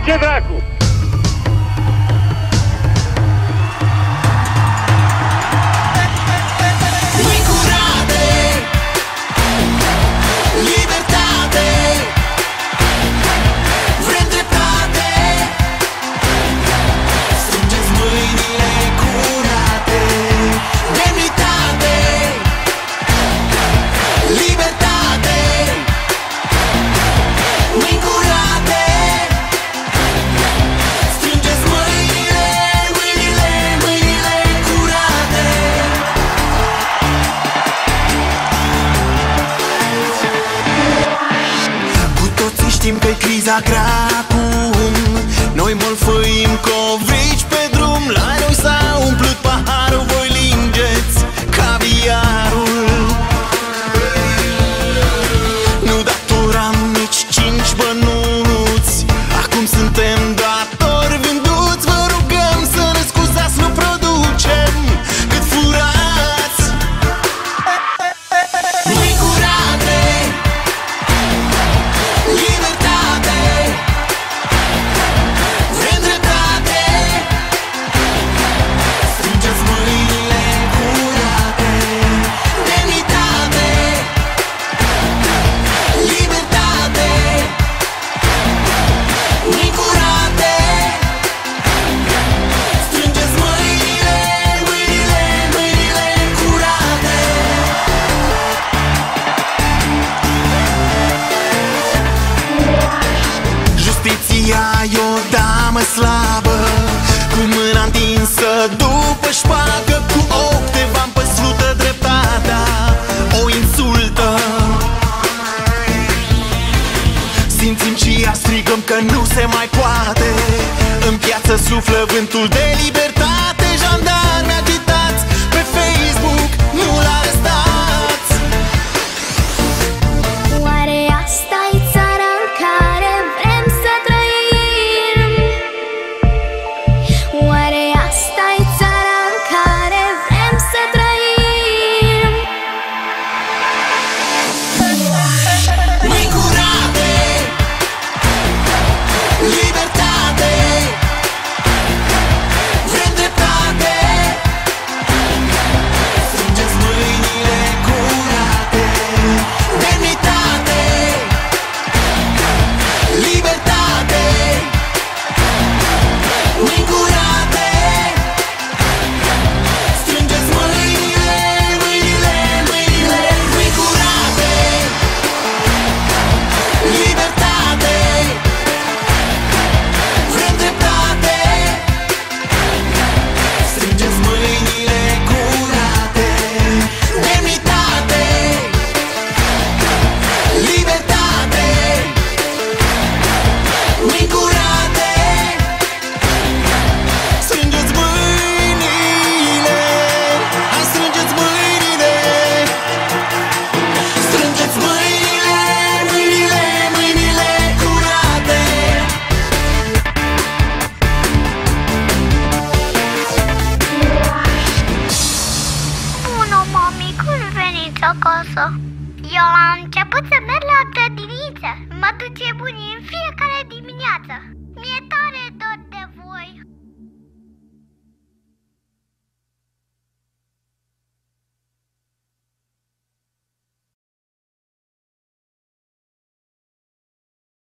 ce dracu? Știm că-i criza grea acum, noi molfăim covrici pe drum. La noi s-a umplut paharul, voi lingeți caviarul. Nu datoram nici 5 bănuți, acum suntem datori vânduți. Vă rugăm să ne scuzați, nu producem cât furați. Mâini curate, libertate, vrem dreptate. Strângeți mâinile curate, demnitate, libertate. Mâini curate, strângeți mâinile, mâinile, mâinile curate. Justiția e o damă slabă, cu mâna întinsă după șpagă. Cu ochi te v-am păslută dreptatea, o insultă. Simțim și ea, strigăm că nu se mai poate. În piață suflă vântul de libertate. Jandarmi agitați pe Facebook, nu-l arestați. Oare asta-i țara în care vrem să trăim? Oare asta-i țara în care vrem să trăim? Mâini curate, libertate, vrem dreptate. Strângeți mâinile curate, demnitate, libertate. Mâini curate, strângeți mâinile, mâinile, mâinile. Mâini curate, libertate, vrem dreptate. Strângeți mâinile curate, demnitate, libertate. Mâini curate, strângeți mâinile. Hai, strângeți mâinile. Strângeți mâinile, mâinile, mâinile curate. Bună, mami, când veniți acasă? Eu am început să merg la grădiniță. Mă duce bunii în fiecare dimineață. Mi-e tare